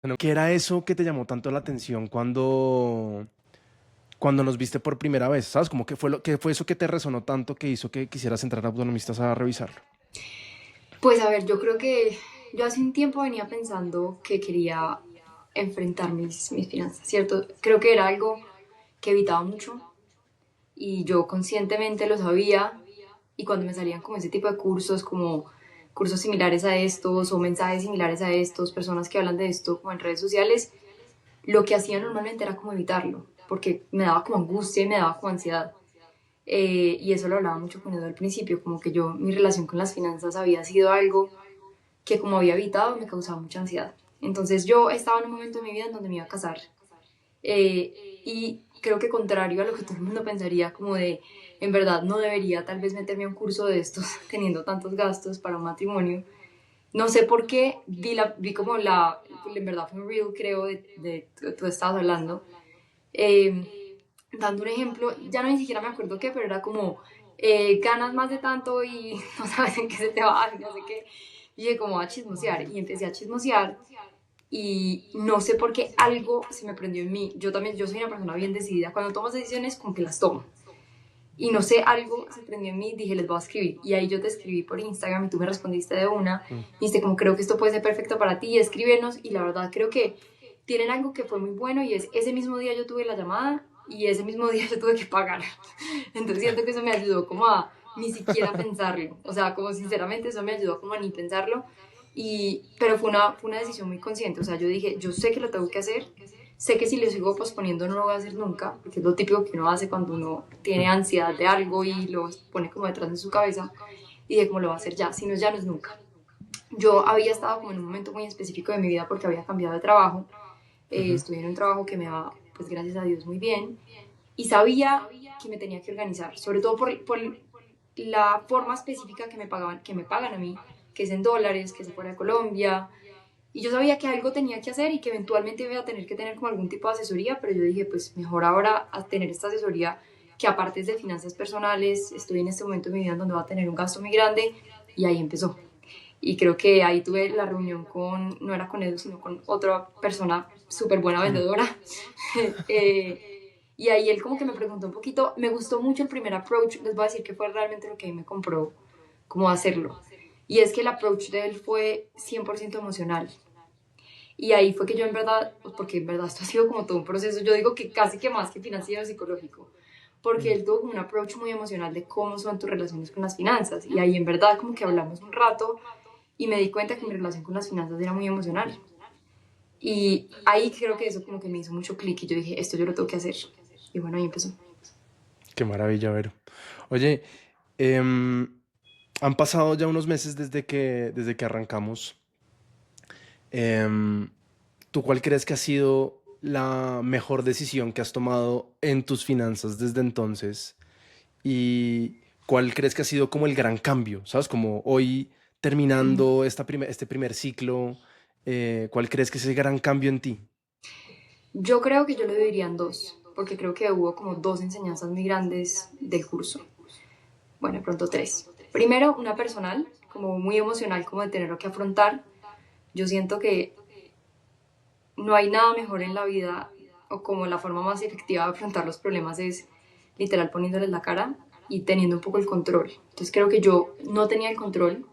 Bueno, ¿qué era eso que te llamó tanto la atención cuando nos viste por primera vez? ¿Sabes? Como qué fue eso que te resonó tanto que hizo que quisieras entrar a Autonomistas a revisarlo? Pues a ver, yo creo que yo hace un tiempo venía pensando que quería enfrentar mis finanzas, ¿cierto? Creo que era algo que evitaba mucho y yo conscientemente lo sabía y cuando me salían como ese tipo de cursos, como cursos similares a estos o mensajes similares a estos, personas que hablan de esto como en redes sociales, lo que hacía normalmente era como evitarlo, porque me daba como angustia y me daba como ansiedad. Y eso lo hablaba mucho con Edu al principio, como que yo, mi relación con las finanzas había sido algo que como había evitado me causaba mucha ansiedad. Entonces yo estaba en un momento de mi vida en donde me iba a casar y creo que contrario a lo que todo el mundo pensaría, como de en verdad no debería tal vez meterme a un curso de estos teniendo tantos gastos para un matrimonio. No sé por qué vi como en verdad fue un reel creo de tú estabas hablando, eh, dando un ejemplo, ya no ni siquiera me acuerdo qué, pero era como ganas más de tanto y no sabes en qué se te va, no sé qué. Y dije como a chismosear y empecé a chismosear y no sé por qué algo se me prendió en mí. Yo también, yo soy una persona bien decidida. Cuando tomo decisiones, como que las tomo. Y no sé, algo se prendió en mí, dije, les voy a escribir. Y ahí yo te escribí por Instagram y tú me respondiste de una. Mm. Y dijiste, como creo que esto puede ser perfecto para ti, escríbenos. Y la verdad creo que tienen algo que fue muy bueno y es ese mismo día yo tuve la llamada y ese mismo día yo tuve que pagar. Entonces siento que eso me ayudó como a ni siquiera pensarlo. O sea, como sinceramente eso me ayudó como a ni pensarlo. Pero fue una decisión muy consciente. O sea, yo dije, yo sé que lo tengo que hacer, sé que si lo sigo posponiendo no lo voy a hacer nunca, porque es lo típico que uno hace cuando uno tiene Mm. ansiedad de algo y lo pone como detrás de su cabeza. Y de cómo lo va a hacer ya, si no, ya no es nunca. Yo había estado como en un momento muy específico de mi vida porque había cambiado de trabajo. Ujú. Estuve en un trabajo que me va, pues gracias a Dios, muy bien. Y sabía que me tenía que organizar, sobre todo por la forma específica que me pagan a mí, que es en dólares, que es fuera de Colombia, y yo sabía que algo tenía que hacer y que eventualmente iba a tener que tener como algún tipo de asesoría, pero yo dije, pues mejor ahora a tener esta asesoría que aparte es de finanzas personales, estoy en este momento de mi vida donde va a tener un gasto muy grande y ahí empezó. Y creo que ahí tuve la reunión con, no era con Edu, sino con otra persona súper buena Mm. vendedora. eh, y ahí él como que me preguntó un poquito, me gustó mucho el primer approach, les voy a decir que fue realmente lo que ahí me compró cómo hacerlo. Y es que el approach de él fue 100% emocional. Y ahí fue que yo en verdad, pues porque en verdad esto ha sido como todo un proceso, yo digo que casi que más que financiero, psicológico, porque Mm. él tuvo como un approach muy emocional de cómo son tus relaciones con las finanzas. Y ahí en verdad como que hablamos un rato y me di cuenta que mi relación con las finanzas era muy emocional. Y ahí creo que eso como que me hizo mucho clic y yo dije, esto yo lo tengo que hacer. Y bueno, ahí empezó. Qué maravilla, Vero. Oye, em, han pasado ya unos meses desde que arrancamos. Em, ¿Tú cuál crees que ha sido la mejor decisión que has tomado en tus finanzas desde entonces? ¿Y cuál crees que ha sido como el gran cambio? ¿Sabes? Como hoy terminando este primer ciclo, ¿cuál crees que es el gran cambio en ti? Yo creo que yo lo dividiría en dos, porque creo que hubo como dos enseñanzas muy grandes del curso. Bueno, de pronto tres. Primero, una personal, como muy emocional, como de tenerlo que afrontar. Yo siento que no hay nada mejor en la vida o como la forma más efectiva de afrontar los problemas es literal poniéndoles la cara y teniendo un poco el control. Entonces creo que yo no tenía el control,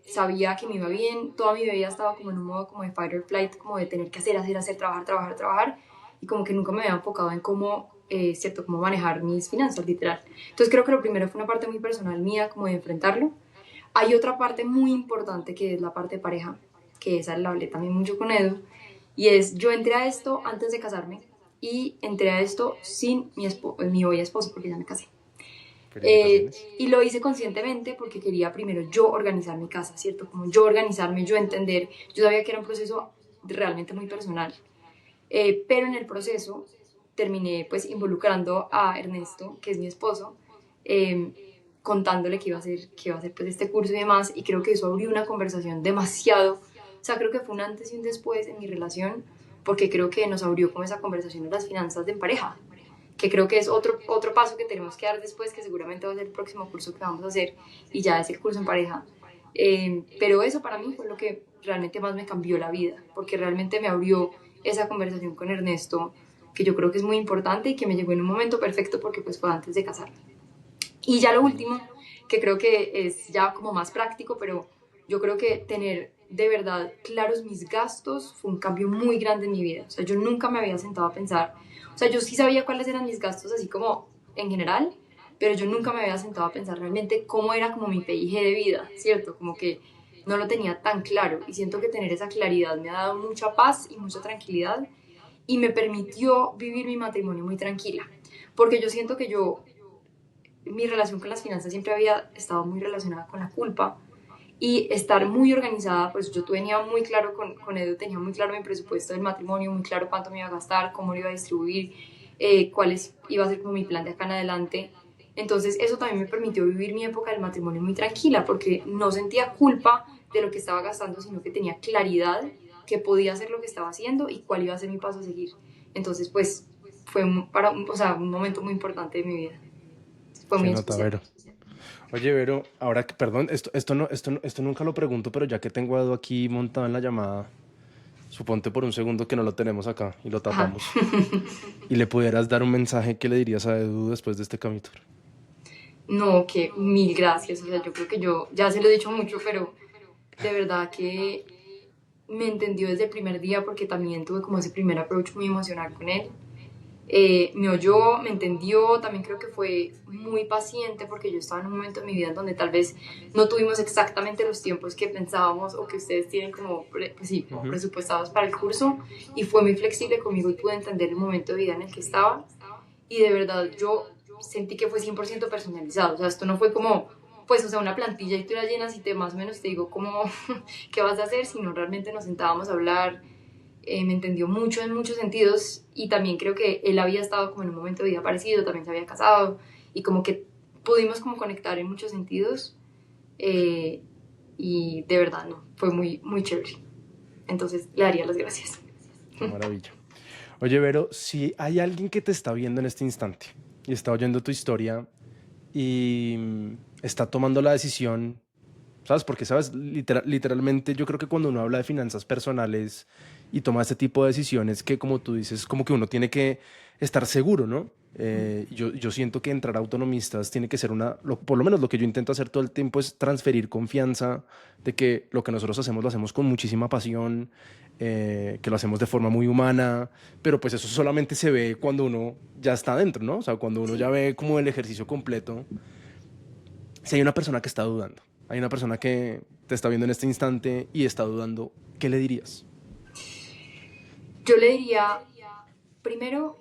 sabía que me iba bien, toda mi vida estaba como en un modo como de fight or flight, como de tener que hacer, trabajar, trabajar, trabajar, y como que nunca me había enfocado en cómo, cierto, cómo manejar mis finanzas, literal. Entonces creo que lo primero fue una parte muy personal mía, como de enfrentarlo. Hay otra parte muy importante que es la parte de pareja, que esa la hablé también mucho con Edu, y es, yo entré a esto antes de casarme y entré a esto sin mi hoy esposo, porque ya me casé. Felicitaciones. Y lo hice conscientemente porque quería primero yo organizar mi casa, ¿cierto? Como yo organizarme, yo entender. Yo sabía que era un proceso realmente muy personal, pero en el proceso terminé pues involucrando a Ernesto, que es mi esposo, eh, contándole que iba a hacer pues este curso y demás, y creo que eso abrió una conversación demasiado, o sea, creo que fue un antes y un después en mi relación, porque creo que nos abrió como esa conversación de las finanzas de pareja, que creo que es otro paso que tenemos que dar después, que seguramente va a ser el próximo curso que vamos a hacer, y ya es el curso en pareja. Pero eso para mí fue lo que realmente más me cambió la vida, porque realmente me abrió esa conversación con Ernesto, que yo creo que es muy importante y que me llegó en un momento perfecto porque pues fue antes de casarme. Y ya lo último, que creo que es ya como más práctico, pero yo creo que tener de verdad claros mis gastos fue un cambio muy grande en mi vida. O sea, yo nunca me había sentado a pensar, o sea, yo sí sabía cuáles eran mis gastos así como en general, pero yo nunca me había sentado a pensar realmente cómo era como mi PIG de vida, ¿cierto? Como que no lo tenía tan claro y siento que tener esa claridad me ha dado mucha paz y mucha tranquilidad y me permitió vivir mi matrimonio muy tranquila, porque yo siento que mi relación con las finanzas siempre había estado muy relacionada con la culpa y estar muy organizada, pues yo tenía muy claro con Edu, tenía muy claro mi presupuesto del matrimonio, muy claro cuánto me iba a gastar, cómo lo iba a distribuir, iba a ser como mi plan de acá en adelante. Entonces eso también me permitió vivir mi época del matrimonio muy tranquila, porque no sentía culpa de lo que estaba gastando, sino que tenía claridad que podía hacer lo que estaba haciendo y cuál iba a ser mi paso a seguir. Entonces, pues fue o sea, un momento muy importante de mi vida. Fue Qué muy nota, especial. Vero. Oye, Vero, ahora que, perdón, esto nunca lo pregunto, pero ya que tengo a Edu aquí montado en la llamada, suponte por un segundo que no lo tenemos acá y lo Ajá. tapamos, y le pudieras dar un mensaje, ¿qué le dirías a Edu después de este capítulo? No, que mil gracias. O sea, yo creo que yo ya se lo he dicho mucho, pero de verdad que me entendió desde el primer día porque también tuve como ese primer approach muy emocional con él. Me oyó, me entendió, también creo que fue muy paciente porque yo estaba en un momento de mi vida en donde tal vez no tuvimos exactamente los tiempos que pensábamos o que ustedes tienen como, pues sí, como Ujú. presupuestados para el curso y fue muy flexible conmigo y pude entender el momento de vida en el que estaba y de verdad yo sentí que fue 100% personalizado, o sea, esto no fue como, pues, o sea, una plantilla y tú la llenas y te más o menos te digo cómo, qué vas a hacer, sino realmente nos sentábamos a hablar, me entendió mucho en muchos sentidos y también creo que él había estado como en un momento de vida parecido, también se había casado y como que pudimos como conectar en muchos sentidos eh, y de verdad no, fue muy, muy chévere. Entonces le daría las gracias. Qué maravilla. Oye, Vero, si hay alguien que te está viendo en este instante y está oyendo tu historia y está tomando la decisión, ¿sabes? Porque, ¿sabes? Literalmente yo creo que cuando uno habla de finanzas personales y toma este tipo de decisiones que, como tú dices, como que uno tiene que estar seguro, ¿no? Yo siento que entrar a autonomistas tiene que ser por lo menos lo que yo intento hacer todo el tiempo es transferir confianza de que lo que nosotros hacemos lo hacemos con muchísima pasión, que lo hacemos de forma muy humana, pero pues eso solamente se ve cuando uno ya está dentro, ¿no? O sea, cuando uno ya Sí. ve como el ejercicio completo. Si hay una persona que está dudando, hay una persona que te está viendo en este instante y está dudando, ¿qué le dirías? Yo le diría, primero,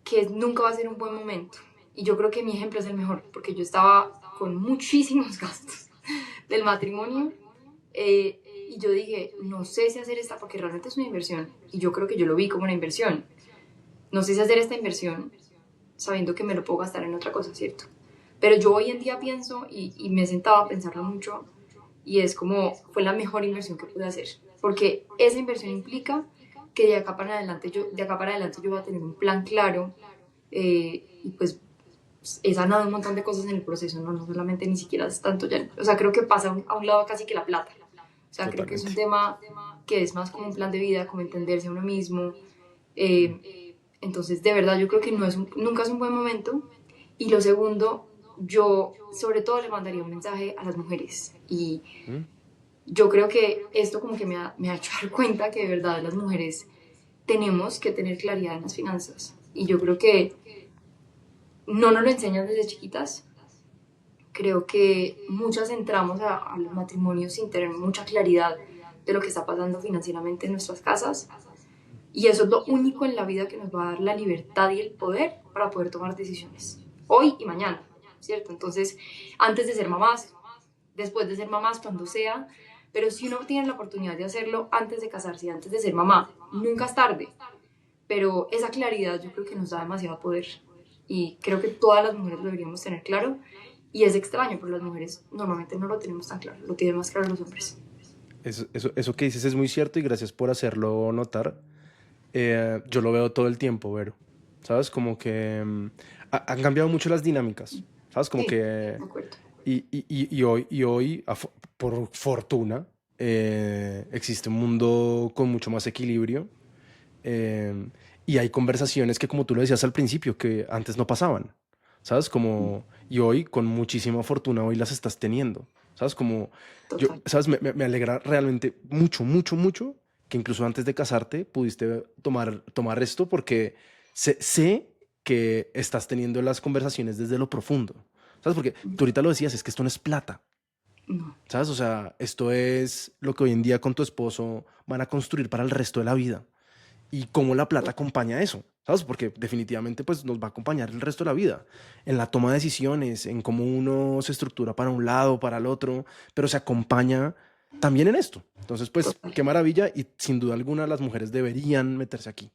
que nunca va a ser un buen momento. Y yo creo que mi ejemplo es el mejor, porque yo estaba con muchísimos gastos del matrimonio y yo dije, no sé si hacer esta, porque realmente es una inversión, y yo creo que yo lo vi como una inversión. No sé si hacer esta inversión sabiendo que me lo puedo gastar en otra cosa, ¿cierto? Pero yo hoy en día pienso y me he sentado a pensarlo mucho y es como fue la mejor inversión que pude hacer, porque esa inversión implica que de acá para adelante yo voy a tener un plan claro y pues he sanado un montón de cosas en el proceso, no solamente ni siquiera es tanto ya, o sea, creo que pasa a un lado casi que la plata. O sea, creo que es un Totalmente. tema que es más como un plan de vida, como entenderse a uno mismo. Entonces, de verdad, yo creo que nunca es un buen momento. Y lo segundo, yo sobre todo le mandaría un mensaje a las mujeres. Y ¿Mm? yo creo que esto como que me ha hecho dar cuenta que de verdad las mujeres tenemos que tener claridad en las finanzas. Y yo creo que no nos lo enseñan desde chiquitas. Creo que muchas entramos a los matrimonios sin tener mucha claridad de lo que está pasando financieramente en nuestras casas. Y eso es lo único en la vida que nos va a dar la libertad y el poder para poder tomar decisiones. Hoy y mañana, ¿cierto? Entonces, antes de ser mamás, después de ser mamás, cuando sea, pero si uno tiene la oportunidad de hacerlo antes de casarse, antes de ser mamá, nunca es tarde. Pero esa claridad yo creo que nos da demasiado poder. Y creo que todas las mujeres lo deberíamos tener claro. Y es extraño, pero las mujeres normalmente no lo tenemos tan claro, lo tienen más claro los hombres. Eso que dices es muy cierto y gracias por hacerlo notar. Yo lo veo todo el tiempo, Vero. ¿Sabes? Como que han cambiado mucho las dinámicas. ¿Sabes? Como Sí, que... de acuerdo. Y hoy, por fortuna, existe un mundo con mucho más equilibrio, eh, y hay conversaciones que, como tú lo decías al principio, que antes no pasaban, ¿sabes? Como, y hoy, con muchísima fortuna, hoy las estás teniendo, ¿sabes? Como, yo, Total. ¿sabes? Me alegra realmente mucho, mucho, mucho que incluso antes de casarte pudiste tomar esto porque sé que estás teniendo las conversaciones desde lo profundo, ¿sabes? Porque tú ahorita lo decías, es que esto no es plata. No, ¿Sabes? O sea, esto es lo que hoy en día con tu esposo van a construir para el resto de la vida. Y cómo la plata acompaña eso, ¿sabes? Porque definitivamente pues nos va a acompañar el resto de la vida. En la toma de decisiones, en cómo uno se estructura para un lado, para el otro, pero se acompaña también en esto. Entonces, pues, total. qué maravilla y sin duda alguna las mujeres deberían meterse aquí.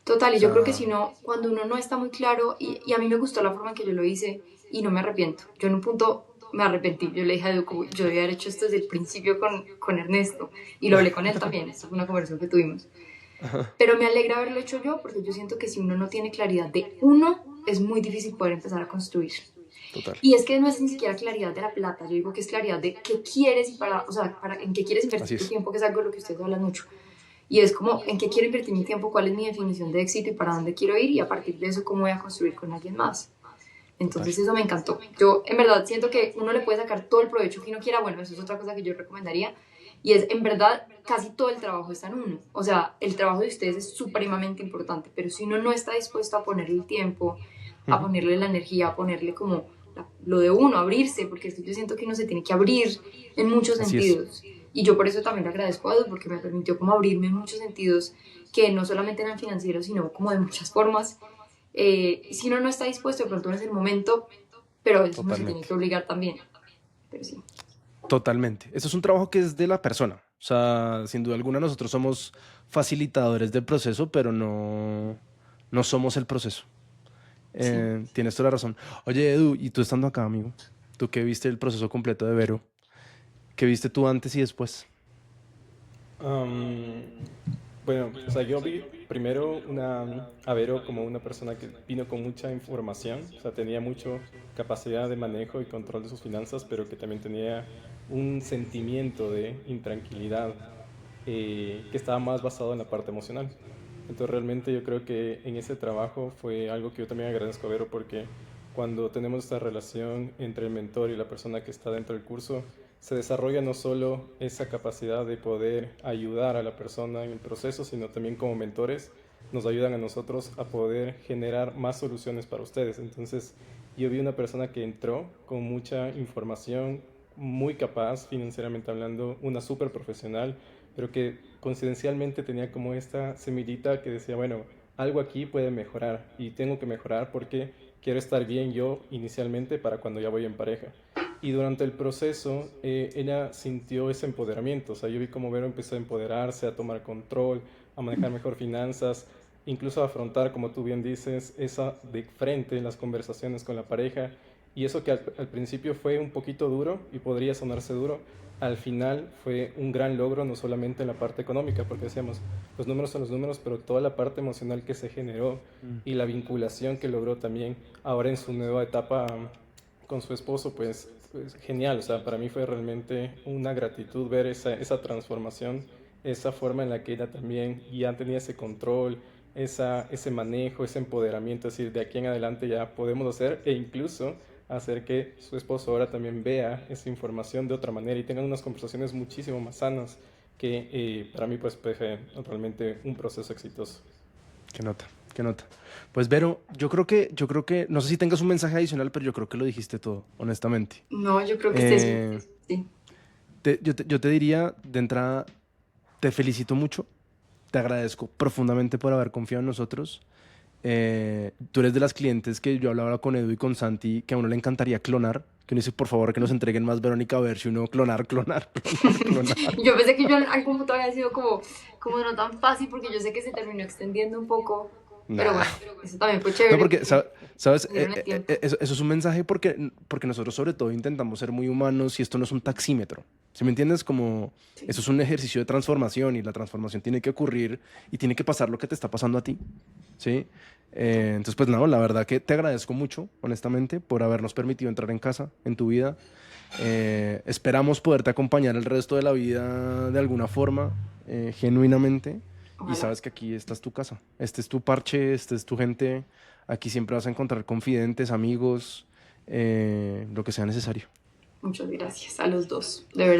Total, O y yo creo que sea, si no, cuando uno no está muy claro, y a mí me gustó la forma en que yo lo hice y no me arrepiento. Yo en un punto me arrepentí. Yo le dije a Edu, como, yo debía haber hecho esto desde el principio con Ernesto. Y lo hablé con él también. Esto fue una conversación que tuvimos. Pero me alegra haberlo hecho yo porque yo siento que si uno no tiene claridad de uno, es muy difícil poder empezar a construir. total. Y es que no es ni siquiera claridad de la plata, yo digo que es claridad de qué quieres y para, o sea, para, en qué quieres Así invertir tu es. tiempo, que es algo de lo que ustedes hablan mucho. Y es como, ¿en qué quiero invertir mi tiempo? ¿Cuál es mi definición de éxito y para dónde quiero ir? Y a partir de eso, ¿cómo voy a construir con alguien más? Total. Entonces eso me encantó. Yo en verdad siento que uno le puede sacar todo el provecho que uno quiera. Bueno, eso es otra cosa que yo recomendaría. Y es, en verdad, casi todo el trabajo está en uno. O sea, el trabajo de ustedes es supremamente importante, pero si uno no está dispuesto a ponerle el tiempo, a Ujú. ponerle la energía, a ponerle como lo de uno, abrirse, porque es que yo siento que uno se tiene que abrir en muchos Así es. sentidos. Y yo por eso también le agradezco a Edu, porque me permitió como abrirme en muchos sentidos, que no solamente eran financieros, sino como de muchas formas. Si uno no está dispuesto, de pronto no es el momento, pero a veces uno se tiene Totalmente. que obligar también. Pero sí, Totalmente. Eso es un trabajo que es de la persona. O sea, sin duda alguna nosotros somos facilitadores del proceso, pero no somos el proceso. sí. Tienes toda la razón. Oye, Edu, y tú estando acá, amigo, tú que viste el proceso completo de Vero, ¿qué viste tú antes y después? Am, bueno, o sea, yo vi primero a Vero como una persona que vino con mucha información, o sea, tenía mucha capacidad de manejo y control de sus finanzas, pero que también tenía un sentimiento de intranquilidad que estaba más basado en la parte emocional. Entonces realmente yo creo que en ese trabajo fue algo que yo también agradezco a Vero porque cuando tenemos esta relación entre el mentor y la persona que está dentro del curso, se desarrolla no solo esa capacidad de poder ayudar a la persona en el proceso, sino también como mentores nos ayudan a nosotros a poder generar más soluciones para ustedes. Entonces yo vi una persona que entró con mucha información, muy capaz financieramente hablando, una súper profesional, pero que coincidencialmente tenía como esta semillita que decía, bueno, algo aquí puede mejorar y tengo que mejorar porque quiero estar bien yo inicialmente para cuando ya voy en pareja. Y durante el proceso ella sintió ese empoderamiento, o sea, yo vi cómo Vero empezó a empoderarse, a tomar control, a manejar mejor finanzas, incluso a afrontar, como tú bien dices, esa de frente en las conversaciones con la pareja. Y eso que al principio fue un poquito duro y podría sonarse duro, al final fue un gran logro, no solamente en la parte económica, porque decíamos, los números son los números, pero toda la parte emocional que se generó Mm. y la vinculación que logró también ahora en su nueva etapa con su esposo, pues genial. O sea, para mí fue realmente una gratitud ver esa transformación, esa forma en la que ella también ya tenía ese control, ese manejo, ese empoderamiento, es decir, de aquí en adelante ya podemos hacer e incluso hacer que su esposo ahora también vea esa información de otra manera y tengan unas conversaciones muchísimo más sanas que para mí pues fue realmente un proceso exitoso. ¿Qué nota? ¿Qué nota? Pues Vero, yo creo que, no sé si tengas un mensaje adicional, pero yo creo que lo dijiste todo, honestamente. No, yo creo que este sí. Eh, Sí. yo te diría, de entrada, te felicito mucho, te agradezco profundamente por haber confiado en nosotros. Tú eres de las clientes que yo hablaba con Edu y con Santi, que a uno le encantaría clonar, que uno dice, por favor, que nos entreguen más Verónica, a ver si uno clonar, clonar, clonar, clonar. Yo pensé que yo en algún punto había sido como no tan fácil porque yo sé que se terminó extendiendo un poco, pero Nah. bueno, eso también fue No, chévere porque, porque ¿sabes? me dieron el tiempo. Eso es un mensaje porque nosotros sobre todo intentamos ser muy humanos y esto no es un taxímetro. ¿Sí me entiendes? Como Sí, eso es un ejercicio de transformación y la transformación tiene que ocurrir y tiene que pasar lo que te está pasando a ti. ¿sí? Entonces, pues no, la verdad que te agradezco mucho, honestamente, por habernos permitido entrar en casa, en tu vida. Esperamos poderte acompañar el resto de la vida de alguna forma, genuinamente. Y Ojalá. sabes que aquí esta es tu casa. Este es tu parche, este es tu gente. Aquí siempre vas a encontrar confidentes, amigos, lo que sea necesario. Muchas gracias a los dos, de verdad.